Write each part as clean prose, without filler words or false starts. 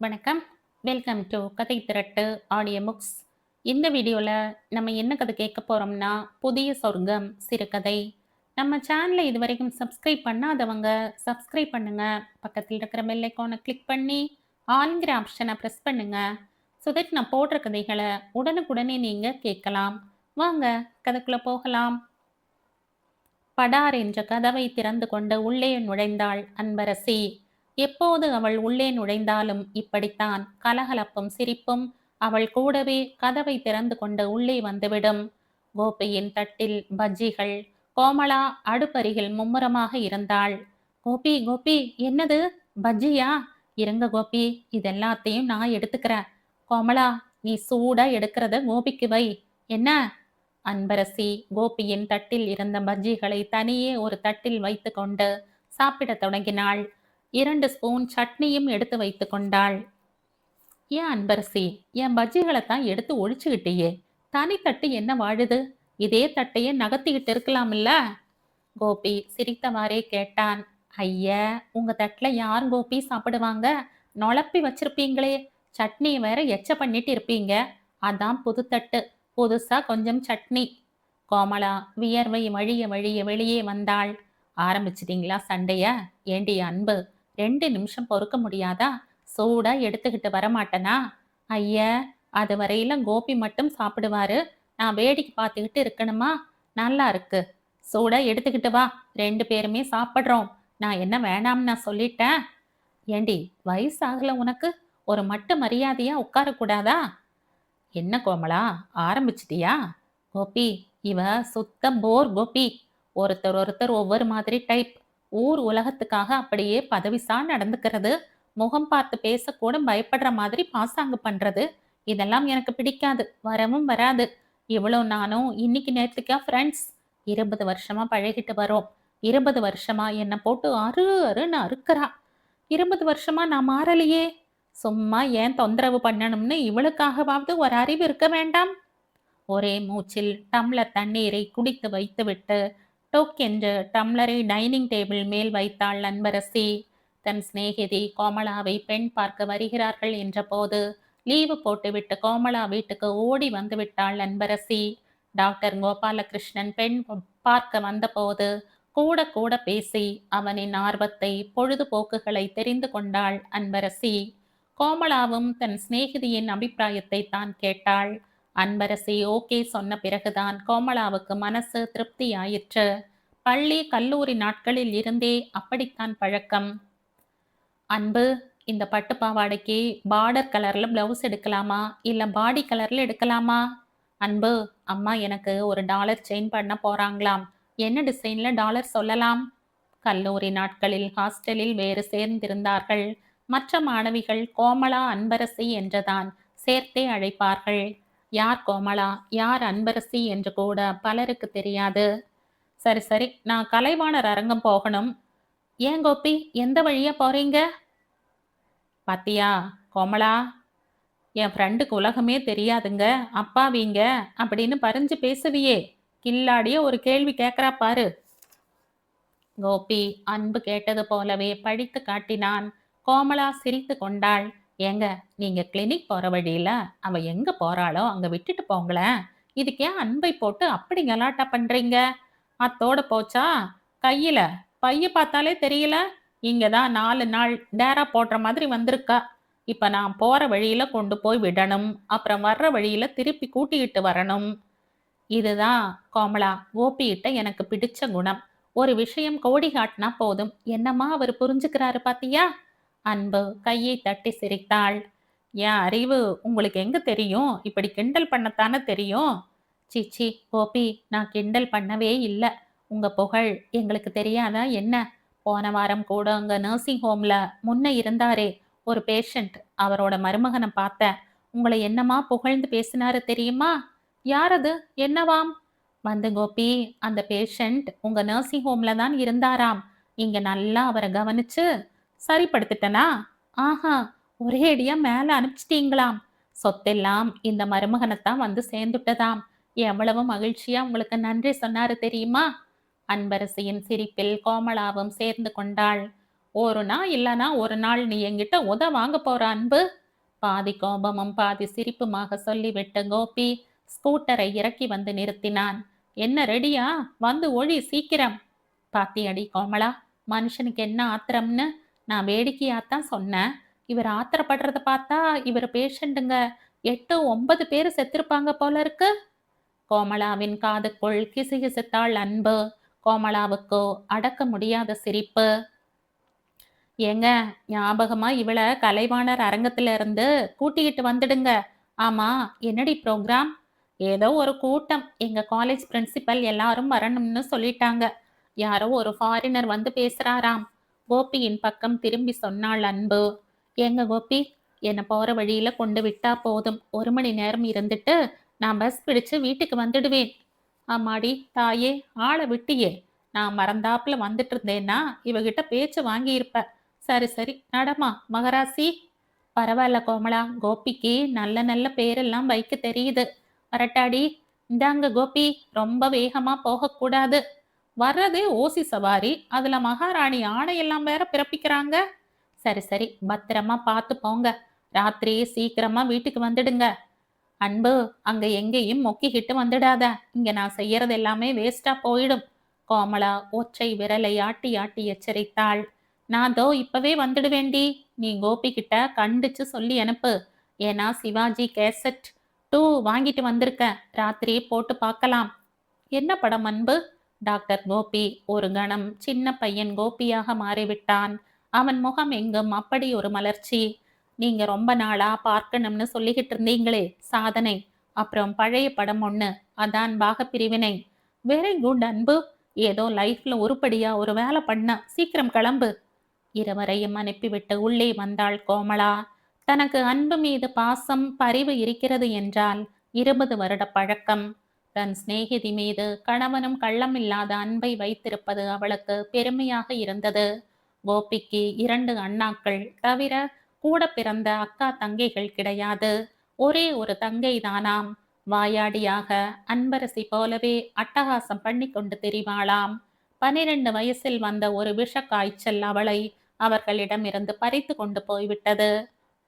வணக்கம். Welcome to கதை திரட்டு audio books. இந்த வீடியோவில் நம்ம என்ன கதை கேட்க போகிறோம்னா, புதிய சொர்க்கம் சிறுகதை. நம்ம சேனலை இது வரைக்கும் சப்ஸ்கிரைப் பண்ணாதவங்க சப்ஸ்கிரைப் பண்ணுங்க. பக்கத்தில் இருக்கிற பெல் ஐக்கானை கிளிக் பண்ணி ஆல்ங்கிற ஆப்ஷனை ப்ரெஸ் பண்ணுங்க. ஸோ தட் நான் போடுற கதைகளை உடனுக்குடனே நீங்கள் கேட்கலாம். வாங்க கதைக்குள்ளே போகலாம். படார் என்ற கதவை திறந்து கொண்டு உள்ளே நுழைந்தாள் அன்பரசி. எப்போது அவள் உள்ளே நுழைந்தாலும் இப்படித்தான் கலகலப்பும் சிரிப்பும் அவள் கூடவே கதவை திறந்து கொண்டு உள்ளே வந்துவிடும். கோபியின் தட்டில் பஜ்ஜிகள். கோமளா அடுப்பருகில் மும்முரமாக இருந்தாள். கோபி கோபி, என்னது பஜ்ஜியா? இருங்க கோபி, இதெல்லாத்தையும் நான் எடுத்துக்கிறேன். கோமளா, நீ சூடா எடுக்கிறத கோபிக்கு வை. என்ன? அன்பரசி கோபியின் தட்டில் இருந்த பஜ்ஜிகளை தனியே ஒரு தட்டில் வைத்து கொண்டு சாப்பிடத் தொடங்கினாள். 2 ஸ்பூன் சட்னியும் எடுத்து வைத்து கொண்டாள். ஏன் அன்பரசி, என் பஜ்ஜிகளைத்தான் எடுத்து ஒழிச்சுக்கிட்டியே, தனி தட்டு என்ன வாழுது? இதே தட்டையே நகர்த்திக்கிட்டு இருக்கலாம்ல? கோபி சிரித்தவாறே கேட்டான். ஐய, உங்க தட்டுல யார் கோபி சாப்பிடுவாங்க? நொளப்பி வச்சிருப்பீங்களே, சட்னியை வேற எச்ச பண்ணிட்டு இருப்பீங்க. அதான் புது தட்டு, புதுசா கொஞ்சம் சட்னி. கோமளா வியர்வை வழிய வழிய வெளியே வந்தாள். ஆரம்பிச்சிட்டீங்களா சண்டைய? ஏண்டி அன்பு, 2 நிமிஷம் பொறுக்க முடியாதா? சூடா எடுத்துக்கிட்டு வரமாட்டனா? ஐய, அது வரையில கோபி மட்டும் சாப்பிடுவாரு, நான் வேடிக்கை பார்த்துக்கிட்டு இருக்கணுமா? நல்லா இருக்கு, சூடா எடுத்துக்கிட்டு வா, 2 பேருமே சாப்பிட்றோம். நான் என்ன வேணாம்னு நான் சொல்லிட்டேன்? ஏண்டி, வயசாகல உனக்கு? ஒரு மட்டு மரியாதையா உட்காரக்கூடாதா? என்ன கோமளா, ஆரம்பிச்சிட்டியா? கோபி, இவ சுத்த போர் கோபி. ஒருத்தர் ஒருத்தர் ஒவ்வொரு மாதிரி டைப். ஊர் உலகத்துக்காக அப்படியே பதவிசா நடந்துக்கிறது, முகம் பார்த்து பேசக்கூட பயப்படுற மாதிரி பாசாங்கு பண்றது, இதெல்லாம் எனக்கு பிடிக்காது, வரவும் வராது. இவ்வளோ நானும் இன்னைக்கு நேற்றுக்கா ஃப்ரெண்ட்ஸ்? 20 வருஷமா பழகிட்டு வரோம். 20 வருஷமா என்னை போட்டு அரு அருன்னு அறுக்கிறா. 20 வருஷமா நான் மாறலையே. சும்மா ஏன் தொந்தரவு பண்ணணும்னு இவளுக்காகவாவது ஒரு அறிவு இருக்க வேண்டாம்? ஒரே மூச்சில் டம்ளர் தண்ணீரை குடித்து வைத்துவிட்டு டொக் என்று டம்ளரை டைனிங் டேபிள் மேல் வைத்தாள் அன்பரசி. தன் சிநேகிதி கோமளாவை பெண் பார்க்க வருகிறார்கள் என்ற போது லீவு போட்டுவிட்டு கோமளா வீட்டுக்கு ஓடி வந்து விட்டாள் அன்பரசி. டாக்டர் கோபாலகிருஷ்ணன் பெண் பார்க்க வந்தபோது கூட கூட பேசி அவனின் ஆர்வத்தை பொழுதுபோக்குகளை தெரிந்து கொண்டாள் அன்பரசி. கோமளாவும் தன் சிநேகிதியின் அபிப்பிராயத்தை தான் கேட்டாள். அன்பரசி ஓகே சொன்ன பிறகுதான் கோமளாவுக்கு மனசு திருப்தியாயிற்று. பள்ளி கல்லூரி நாட்களில் இருந்தே அப்படித்தான் பழக்கம். அன்பு, இந்த பட்டு பாவாடைக்கு பார்டர் கலர்ல பிளவுஸ் எடுக்கலாமா, இல்ல பாடி கலர்ல எடுக்கலாமா? அன்பு, அம்மா எனக்கு ஒரு டாலர் செயின் பண்ண போறாங்களாம், என்ன டிசைன்ல டாலர் சொல்லலாம்? கல்லூரி நாட்களில் ஹாஸ்டலில் வேறு சேர்ந்திருந்தார்கள். மற்ற மாணவிகள் கோமளா அன்பரசி என்றுதான் சேர்த்தே அழைப்பார்கள். யார் கோமளா, யார் அன்பரசி என்று கூட பலருக்கு தெரியாது. சரி சரி, நான் கலைவாணர் அரங்கம் போகணும். ஏன் கோபி, எந்த வழியா போறீங்க? பாத்தியா கோமளா, என் ஃப்ரெண்டுக்கு உலகமே தெரியாதுங்க, அப்பாவிங்க அப்படின்னு பறிஞ்சு பேசுவியே, கில்லாடிய ஒரு கேள்வி கேட்கறா பாரு. கோபி அன்பு கேட்டது போலவே படித்து காட்டினான். கோமளா சிரித்து கொண்டாள். ஏங்க, நீங்க கிளினிக் போற வழியில அவ எங்க போறாளோ அங்க விட்டுட்டு போங்களேன். இதுக்கு ஏன் அன்பை போட்டு அப்படி கலாட்டா பண்றீங்க? அத்தோட போச்சா? கையில பைய பார்த்தாலே தெரியல, இங்கதான் 4 நாள் டேரா போடுற மாதிரி வந்திருக்கா. இப்ப நான் போற வழியில கொண்டு போய் விடணும், அப்புறம் வர்ற வழியில திருப்பி கூட்டிகிட்டு வரணும். இதுதான் கோமளா, கோபிகிட்ட எனக்கு பிடிச்ச குணம். ஒரு விஷயம் கோடி காட்டினா போதும், என்னம்மா அவர் புரிஞ்சுக்கிறாரு பாத்தியா? அன்பு கையை தட்டி சிரித்தாள். என் அறிவு உங்களுக்கு எங்க தெரியும்? இப்படி கிண்டல் பண்ணத்தானே தெரியும். சீச்சி கோபி, நான் கிண்டல் பண்ணவே இல்லை. உங்க புகழ் எங்களுக்கு தெரியாதா என்ன? போன வாரம் கூட அங்க நர்சிங் ஹோம்ல முன்ன இருந்தாரே ஒரு பேஷண்ட், அவரோட மருமகனை பார்த்தேன். உங்களை என்னமா புகழ்ந்து பேசினாரு தெரியுமா? யார் அது? என்னவாம்? வந்து கோபி, அந்த பேஷண்ட் உங்க நர்சிங் ஹோம்ல தான் இருந்தாராம். இங்க நல்லா அவரை கவனிச்சு சரிப்படுத்திட்டனா? ஆஹா, ஒரே அடியா மேல அனுப்பிச்சிட்டீங்களாம். சொத்தெல்லாம் இந்த மருமகனைத்தான் வந்து சேர்ந்துட்டதாம். எவ்வளவு மகிழ்ச்சியா உங்களுக்கு நன்றி சொன்னாரு தெரியுமா? அன்பரசியின் சிரிப்பில் கோமளாவும் சேர்ந்து கொண்டாள். ஒரு நாள் இல்லனா ஒரு நாள் நீ என்கிட்ட வாங்க போற அன்பு. பாதி கோபமும் பாதி சிரிப்புமாக சொல்லிவிட்டு கோபி ஸ்கூட்டரை இறக்கி வந்து நிறுத்தினான். என்ன ரெடியா? வந்து ஒழி சீக்கிரம். பாத்தியடி கோமளா, மனுஷனுக்கு என்ன ஆத்திரம்னு நான் வேடிக்கையாத்தான் சொன்னேன். இவர் ஆத்திரப்படுறத பார்த்தா இவர் பேஷண்ட்டுங்க 8, 9 பேரு செத்திருப்பாங்க போல இருக்கு. கோமளாவின் காதுக்குள் கிசுகிசுத்தாள் அன்பு. கோமளாவுக்கோ அடக்க முடியாத சிரிப்பு. ஏங்க, ஞாபகமா இவள கலைவாணர் அரங்கத்துல இருந்து கூட்டிக்கிட்டு வந்துடுங்க. ஆமா, என்னடி ப்ரோக்ராம்? ஏதோ ஒரு கூட்டம். எங்க காலேஜ் பிரின்சிபல் எல்லாரும் வரணும்னு சொல்லிட்டாங்க. யாரோ ஒரு ஃபாரினர் வந்து பேசுறாராம். கோபியின் பக்கம் திரும்பி சொன்னாள் அன்பு. ஏங்க கோபி, என்ன போற வழியில கொண்டு விட்டா போதும். 1 மணி நேரம் இருந்துட்டு நான் பஸ் பிடிச்சு வீட்டுக்கு வந்துடுவேன். அம்மாடி தாயே, ஆளை விட்டியே. நான் மறந்தாப்புல வந்துட்டு இருந்தேன்னா இவகிட்ட பேச்சு வாங்கியிருப்ப. சரி சரி, நடமா மகராசி. பரவாயில்ல கோமளா, கோபிக்கு நல்ல நல்ல பேரெல்லாம் வைக்க தெரியுது. வரட்டாடி. இந்தாங்க கோபி, ரொம்ப வேகமா போகக்கூடாது. வர்றதே ஓசி சவாரி, அதுல மகாராணி ஆணையெல்லாம் வேற பிறப்பிக்கிறாங்க. சரி சரி, பத்திரமா பார்த்து போங்க. ராத்திரி சீக்கிரமா வீட்டுக்கு வந்துடுங்க. அன்பு, அங்க எங்கேயும் மொக்கிக்கிட்டு வந்துடாத. இங்க நான் செய்யறது எல்லாமே வேஸ்டா போயிடும். கோமளா ஒற்றை விரலை ஆட்டி ஆட்டி எச்சரித்தாள். நான் தோ இப்பவே வந்துடுவேண்டி. நீ கோபி கிட்ட கண்டிச்சு சொல்லி அனுப்பு. ஏன்னா சிவாஜி கேசட் 2 வாங்கிட்டு வந்திருக்க. ராத்திரி போட்டு பார்க்கலாம். என்ன படம் அன்பு? டாக்டர் கோபி ஒரு கணம் சின்ன பையன் கோபியாக மாறிவிட்டான். அவன் முகம் எங்கும் அப்படி ஒரு மலர்ச்சி. நீங்க ரொம்ப நாளா பார்க்கணும்னு சொல்லிக்கிட்டு இருந்தீங்களே, சாதனை. அப்புறம் பழைய படம் ஒண்ணு, அதான் பாகப்பிரிவினை. வெரி குட் அன்பு. ஏதோ லைஃப்ல உருப்படியா ஒரு வேலை பண்ண. சீக்கிரம் கிளம்பு. இருவரையும் அனுப்பிவிட்டு உள்ளே வந்தாள் கோமளா. தனக்கு அன்பு மீது பாசம் பரிவு இருக்கிறது என்றால் 20 வருட பழக்கம். தன் சிநேகிதி மீது கணவனும் கள்ளமில்லாத அன்பை வைத்திருப்பது அவளுக்கு பெருமையாக இருந்தது. கோபிக்கு 2 அண்ணாக்கள் தவிர கூட பிறந்த அக்கா தங்கைகள் கிடையாது. ஒரே ஒரு தங்கை தானாம். வாயாடியாக அன்பரசி போலவே அட்டகாசம் பண்ணி கொண்டு திரிவாளாம். 12 வயசில் வந்த ஒரு விஷ காய்ச்சல் அவளை அவர்களிடமிருந்து பறித்து கொண்டு போய்விட்டது.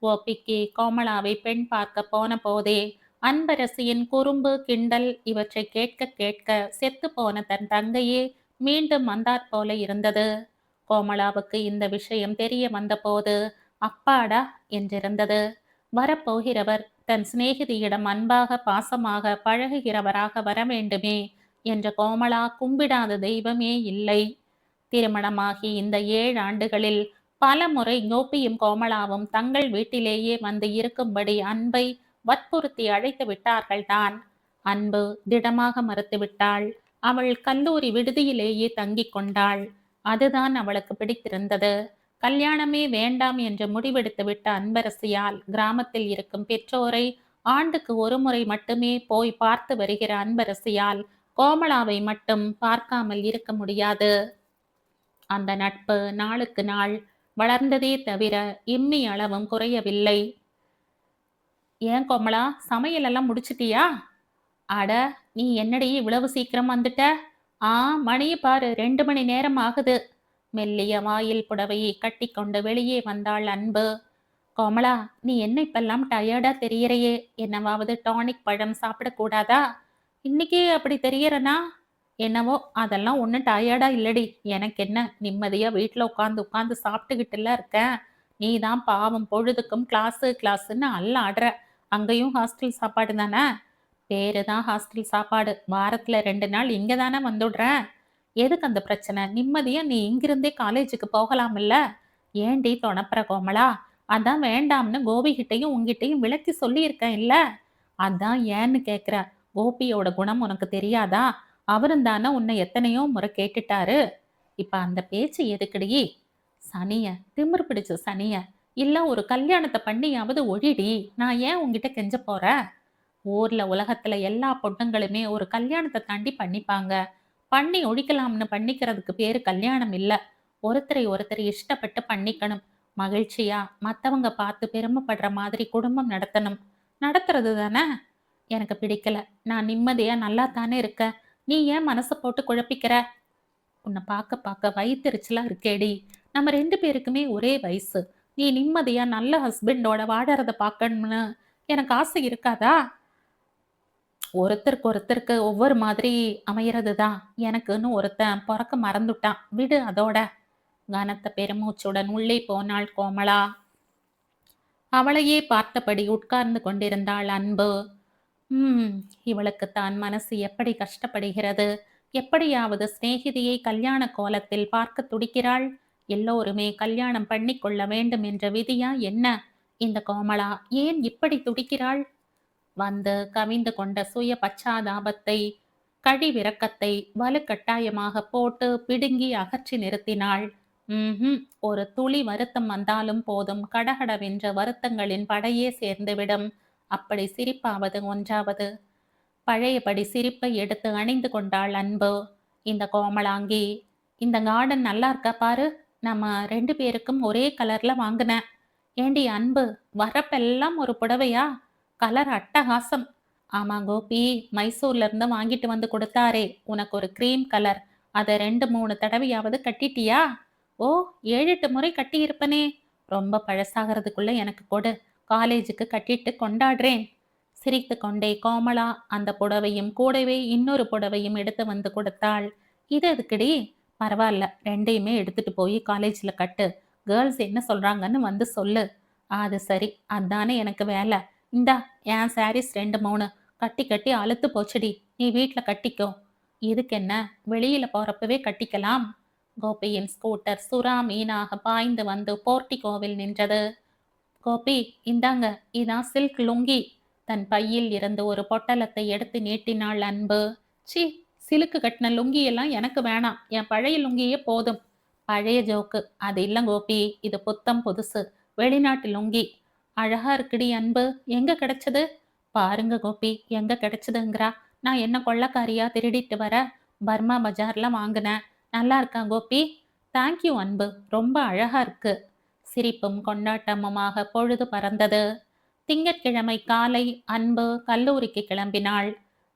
கோபிக்கு கோமளாவை பெண் பார்க்க போன போதே அன்பரசியின் குறும்பு கிண்டல் இவற்றை கேட்க கேட்க செத்து போன தன் தங்கையே மீண்டும் வந்தாற் போல இருந்தது. கோமளாவுக்கு இந்த விஷயம் தெரிய வந்தபோது அப்பாடா என்றிருந்தது. வரப்போகிறவர் தன் சிநேகிதியிடம் அன்பாக பாசமாக பழகுகிறவராக வர வேண்டுமே என்ற கோமளா கும்பிடாத தெய்வமே இல்லை. திருமணமாகி இந்த 7 ஆண்டுகளில் பல முறை கோபியும் கோமளாவும் தங்கள் வீட்டிலேயே வந்து இருக்கும்படி அன்பை வற்புறுத்தி அழைத்து விட்டார்கள்தான். அன்பு திடமாக மறுத்துவிட்டாள். அவள் கல்லூரி விடுதியிலேயே தங்கிக் கொண்டாள். அதுதான் அவளுக்கு பிடித்திருந்தது. கல்யாணமே வேண்டாம் என்று முடிவெடுத்து விட்ட அன்பரசியால் கிராமத்தில் இருக்கும் பெற்றோரை ஆண்டுக்கு ஒரு முறை மட்டுமே போய் பார்த்து வருகிற அன்பரசியால் கோமளாவை மட்டும் பார்க்காமல் இருக்க முடியாது. அந்த நட்பு நாளுக்கு நாள் வளர்ந்ததே தவிர இம்மி அளவும் குறையவில்லை. ஏன் கோமளா, சமையல் எல்லாம் முடிச்சிட்டியா? அட, நீ என்னடி இவ்வளவு சீக்கிரம் வந்துட்ட? ஆ, மணியை பாரு, 2 மணி நேரம் ஆகுது. மெல்லிய வாயில் புடவையை கட்டிக்கொண்டு வெளியே வந்தாள் அன்பு. கோமளா, நீ என்ன இப்பெல்லாம் டயர்டா தெரியறையே? என்னவாவது டானிக் பழம் சாப்பிடக்கூடாதா? இன்னைக்கே அப்படி தெரியறனா? என்னவோ, அதெல்லாம் ஒன்றும் டயர்டா இல்லடி. எனக்கு என்ன, நிம்மதியா வீட்டில் உட்காந்து உட்காந்து சாப்பிட்டுக்கிட்டுல இருக்கேன். நீ தான் பாவம் பொழுதுக்கும் கிளாஸு கிளாஸுன்னு அல்லாடுற. அங்கேயும் ஹாஸ்டல் சாப்பாடு தானே? பேரு தான் ஹாஸ்டல் சாப்பாடு. வாரத்தில் 2 நாள் இங்கே தானே வந்துடுறேன். எதுக்கு அந்த பிரச்சனை? நிம்மதியா நீ இங்கிருந்தே காலேஜுக்கு போகலாமில்ல? ஏண்டி தொணப்புற கோமளா? அதான் வேண்டாம்னு கோபிகிட்டையும் உங்ககிட்டையும் விளக்கி சொல்லியிருக்கேன் இல்ல? அதான் ஏன்னு கேட்குற. கோபியோட குணம் உனக்கு தெரியாதா? அவரும் தானே உன்னை எத்தனையோ முறை கேட்டுட்டாரு. இப்ப அந்த பேச்சு எதுக்குடி? சனிய, திமிரு பிடிச்ச சனிய. இல்ல ஒரு கல்யாணத்தை பண்ணியாவது ஒழிடி. நான் ஏன் உன்கிட்ட கெஞ்ச போறேன்? ஊர்ல உலகத்துல எல்லா பொண்ணுங்களுமே ஒரு கல்யாணத்தை தாண்டி பண்ணிப்பாங்க. பண்ணி ஒழிக்கலாம்னு பண்ணிக்கிறதுக்கு பேரு கல்யாணம் இல்ல. ஒருத்தரை ஒருத்தர் இஷ்டப்பட்டு பண்ணிக்கணும். மகிழ்ச்சியா மத்தவங்க பார்த்து பெருமைப்படுற மாதிரி குடும்பம் நடத்தணும். நடத்துறது தானே? எனக்கு பிடிக்கல. நான் நிம்மதியா நல்லா தானே இருக்க. நீ ஏன் மனசை போட்டு குழப்பிக்கிற? உன்னை பார்க்க பார்க்க வயித்தெரிச்சலா இருக்கேடி. நம்ம 2 பேருக்குமே ஒரே வயசு. நீ நிம்மதியா நல்ல ஹஸ்பண்டோட வாழறத பார்க்கணும்னு எனக்கு ஆசை இருக்காதா? ஒருத்தருக்கு ஒவ்வொரு மாதிரி அமையறது தான். எனக்குன்னு ஒருத்தன் பொறக்க மறந்துட்டான். விடு அதோட. கனத்த பெருமூச்சுடன் உள்ளே போனாள் கோமளா. அவளையே பார்த்தபடி உட்கார்ந்து கொண்டிருந்தாள் அன்பு. ம் இவளுக்கு தான் மனசு எப்படி கஷ்டப்படுகிறது. எப்படியாவது சிநேகிதியை கல்யாண கோலத்தில் பார்க்க துடிக்கிறாள். எல்லோருமே கல்யாணம் பண்ணிக்கொள்ள வேண்டும் என்ற விதியா என்ன? இந்த கோமளா ஏன் இப்படி துடிக்கிறாள்? வந்து கவிந்து கொண்ட சுய பச்சாதாபத்தை, கழிவிரக்கத்தை வலுக்கட்டாயமாக போட்டு பிடுங்கி அகற்றி நிறுத்தினாள். ம்ஹும் ஒரு துளி வருத்தம் வந்தாலும் போதும், கடகடவென்ற வருத்தங்களின் படையே சேர்ந்துவிடும். அப்படி சிரிப்பாவது ஒன்றாவது. பழையபடி சிரிப்பை எடுத்து அணிந்து கொண்டாள் அன்பு. இந்த கோமளாங்கி, இந்த கார்டன் நல்லா இருக்கா பாரு. நம்ம 2 பேருக்கும் ஒரே கலர்ல வாங்கினேன். ஏண்டி அன்பு, வரப்பெல்லாம் ஒரு புடவையா? கலர் அட்டகாசம். ஆமா கோபி, மைசூர்ல இருந்து வாங்கிட்டு வந்து கொடுத்தாரே உனக்கு ஒரு கிரீம் கலர். அதை 2-3 தடவையாவது கட்டிட்டியா? ஓ, 7-8 முறை கட்டியிருப்பனே. ரொம்ப பழசாகிறதுக்குள்ள எனக்கு கொடு. காலேஜுக்கு கட்டிட்டு கொண்டாடுறேன். சிரித்து கொண்டே கோமளா அந்த புடவையும் கூடவே இன்னொரு புடவையும் எடுத்து வந்து கொடுத்தாள். இது எதுக்குடி? பரவாயில்ல, 2யுமே எடுத்துட்டு போய் காலேஜில் கட்டு. கேர்ள்ஸ் என்ன சொல்றாங்கன்னு வந்து சொல்லு. அது சரி, அதானே எனக்கு வேலை. இந்தா என் சாரீஸ் 2-3 கட்டி கட்டி அழுத்து போச்சுடி. நீ வீட்டில் கட்டிக்கோ. இதுக்கு என்ன, வெளியில போறப்பவே கட்டிக்கலாம். கோபியின் ஸ்கூட்டர் சுறா மீனாக பாய்ந்து வந்து போர்ட்டிகோவில் நின்றது. கோபி, இந்தாங்க, இதான் சில்க் லுங்கி. தன் பையில் இருந்து ஒரு பொட்டலத்தை எடுத்து நீட்டினாள் அன்பு. சி, சிலுக்கு கட்டின லுங்கியெல்லாம் எனக்கு வேணாம். என் பழைய லுங்கியே போதும். பழைய ஜோக்கு அது இல்ல கோபி, இது புத்தம் புதுசு வெளிநாட்டு லுங்கி. அழகா இருக்குடி அன்பு. எங்க கிடைச்சது? பாருங்க கோபி, எங்க கிடைச்சதுங்கிறா. நான் என்ன கொள்ளக்காரியா திருடிட்டு வர? பர்மா பஜார்ல வாங்கினேன். நல்லா இருக்கா கோபி? தேங்க்யூ அன்பு, ரொம்ப அழகா இருக்கு. சிரிப்பும் கொண்டாட்டமுமாக பொழுது பறந்தது. திங்கட்கிழமை காலை அன்பு கல்லூரிக்கு கிளம்பினாள்.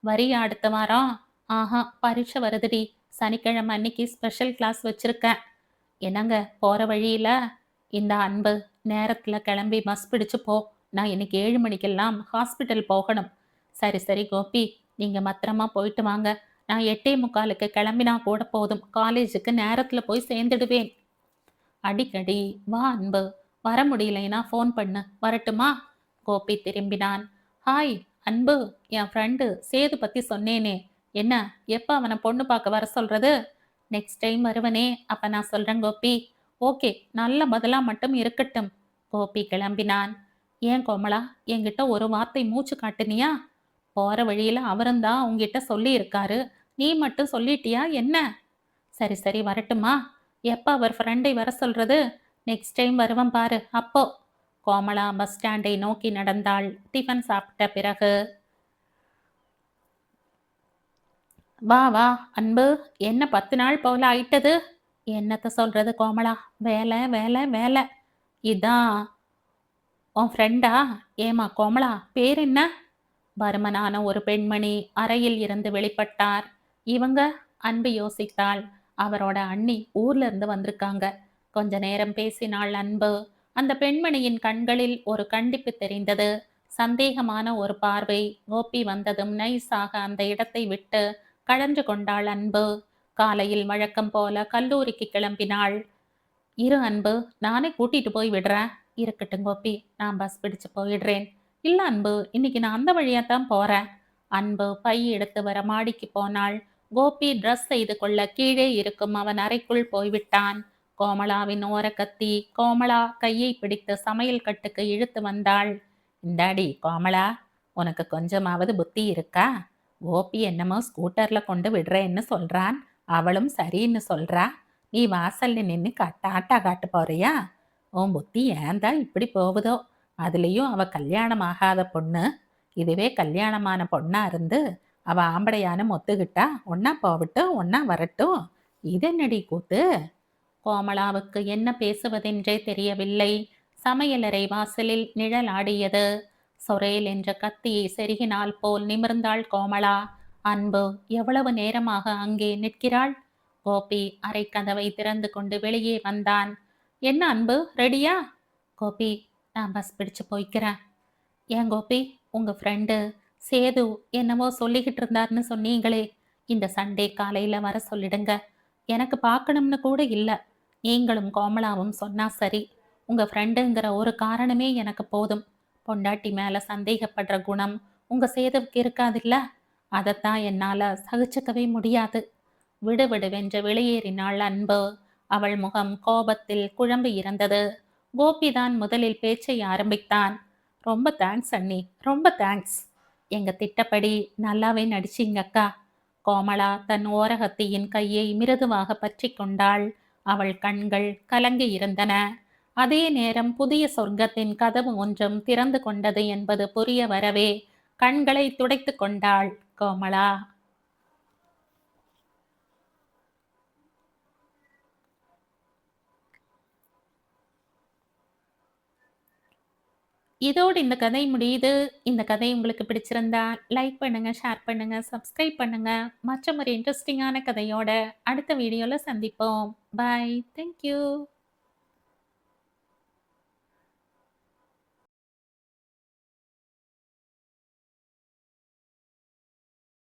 வரியா அடுத்த வாரம்? ஆஹா, பரீட்சை வருதுடி. சனிக்கிழமை அன்னைக்கு ஸ்பெஷல் கிளாஸ் வச்சிருக்கேன். என்னங்க, போற வழியில இந்த அன்பு, நேரத்துல கிளம்பி பஸ் பிடிச்சு போ. நான் இன்னைக்கு 7 மணிக்கெல்லாம் ஹாஸ்பிட்டல் போகணும். சரி சரி கோபி, நீங்க பத்திரமா போயிட்டு வாங்க. நான் 8:45க்கு கிளம்பினா கூட போதும். காலேஜுக்கு நேரத்துல போய் சேர்ந்துடுவேன். அடிக்கடி வா அன்பு. வர முடியலைன்னா ஃபோன் பண்ணு. வரட்டுமா? கோபி திரும்பினான். ஹாய் அன்பு, என் ஃப்ரெண்டு சேது பத்தி சொன்னேனே, என்ன எப்போ அவனை பொண்ணு பார்க்க வர சொல்றது? நெக்ஸ்ட் டைம் வருவனே, அப்ப நான் சொல்றேன் கோபி. ஓகே, நல்ல பதிலா மட்டும் இருக்கட்டும். கோபி கிளம்பினான். ஏன் கோமளா, என்கிட்ட ஒரு வார்த்தை மூச்சு காட்டுனியா? போற வழியில அவரும் தான் உங்ககிட்ட சொல்லி இருக்காரு. நீ மட்டும் சொல்லிட்டியா என்ன? சரி சரி, வரட்டுமா? எப்போ அவர் ஃப்ரெண்டை வர சொல்றது? நெக்ஸ்ட் டைம் வருவன் பாரு, அப்போ. கோமளா பஸ் ஸ்டாண்டை நோக்கி நடந்தாள். டிஃபன் சாப்பிட்ட பிறகு. வா வா அன்பு, என்ன 10 நாள் போல ஆயிட்டது? என்னத்த சொல்றது கோமளா, வேலை வேலை வேலை. இதான் உன் ஃப்ரெண்டா? ஏமா கோமளா, பேர் என்ன? பருமனான ஒரு பெண்மணி அறையில் இருந்து வெளிப்பட்டார். இவங்க? அன்பு யோசித்தாள். அவரோட அண்ணி ஊர்ல இருந்து வந்திருக்காங்க. கொஞ்ச நேரம் பேசினாள் அன்பு. அந்த பெண்மணியின் கண்களில் ஒரு கண்டிப்பு தெரிந்தது. சந்தேகமான ஒரு பார்வை. கோபி வந்ததும் நைஸாக அந்த இடத்தை விட்டு கழன்று கொண்டாள் அன்பு. காலையில் வழக்கம் போல கல்லூரிக்கு கிளம்பினாள். இரு அன்பு, நானே கூட்டிட்டு போய் விடுறேன். இருக்கட்டும் கோபி, நான் பஸ் பிடிச்சு போயிடுறேன். இல்ல அன்பு, இன்னைக்கு நான் அந்த வழியாத்தான் போறேன். அன்பு பை எடுத்து வர மாடிக்கு போனாள். கோபி ட்ரெஸ் செய்து கொள்ள கீழே இருக்கும் அவன் அறைக்குள் போய்விட்டான். கோமளாவின் ஓரக்கத்தி கோமளா கையை பிடித்து சமையல் கட்டுக்கு இழுத்து வந்தாள். இந்தாடி கோமளா, உனக்கு கொஞ்சமாவது புத்தி இருக்கா? கோபி என்னமோ ஸ்கூட்டர்ல கொண்டு விடுறேன்னு சொல்றான். அவளும் சரின்னு சொல்றா. நீ வாசல்ல நின்று டாட்டா காட்டு போறியா? உன் புத்தி ஏன் தான் இப்படி போகுதோ? அதுலேயும் அவ கல்யாணம் ஆகாத பொண்ணு. இதுவே கல்யாணமான பொண்ணா இருந்து அவ ஆம்படையான்னு ஒத்துக்கிட்டா ஒன்னா போகட்டும், ஒன்னா வரட்டும். இது என்னடி கூத்து? கோமளாவுக்கு என்ன பேசுவதென்றே தெரியவில்லை. சமையலறை வாசலில் நிழல் ஆடியது. சொரேல் என்ற கத்தியை செருகினால் போல் நிமிர்ந்தாள் கோமளா. அன்பு எவ்வளவு நேரமாக அங்கே நிற்கிறாள்? கோபி அறை கதவை திறந்து கொண்டு வெளியே வந்தான். என்ன அன்பு, ரெடியா? கோபி, நான் பஸ் பிடிச்சு போய்க்கிறேன். ஏன் கோபி, உங்க ஃப்ரெண்டு சேது என்னமோ சொல்லிக்கிட்டு இருந்தாருன்னு சொன்னீங்களே, இந்த சண்டே காலையில வர சொல்லிடுங்க. எனக்கு பார்க்கணும்னு கூட இல்ல. நீங்களும் கோமலாவும் சொன்னா சரி. உங்க ஃப்ரெண்டுங்கிற ஒரு காரணமே எனக்கு போதும். பொண்டாட்டி மேல சந்தேகப்படுற குணம் உங்க சேதுவுக்கு இருக்காதுல்ல? அதத்தான் என்னால சகிச்சுக்கவே முடியாது. விடு விடுவென்று வெளியேறினாள் அன்பு. அவள் முகம் கோபத்தில் குழம்பி இருந்தது. கோபிதான் முதலில் பேச்சை ஆரம்பித்தான். ரொம்ப தேங்க்ஸ் அண்ணி, ரொம்ப தேங்க்ஸ். எங்க திட்டப்படி நல்லாவே நடிச்சீங்க அக்கா. கோமலா தன் ஓரகத்தியின் கையை மிருதுவாக பற்றி கொண்டாள். அவள் கண்கள் கலங்கி இருந்தன. அதே நேரம் புதிய சொர்க்கத்தின் கதவு ஒன்றும் திறந்து கொண்டது என்பது புரிய வரவே கண்களை துடைத்து கொண்டாள் கோமலா. இதோடு இந்த கதை முடியுது. இந்த கதை உங்களுக்கு பிடிச்சிருந்தா லைக் பண்ணுங்க, ஷேர் பண்ணுங்க, சப்ஸ்கிரைப் பண்ணுங்க. மற்றும் ஒரு இன்ட்ரெஸ்டிங்கான கதையோட அடுத்த வீடியோல சந்திப்போம். பாய். Thank you.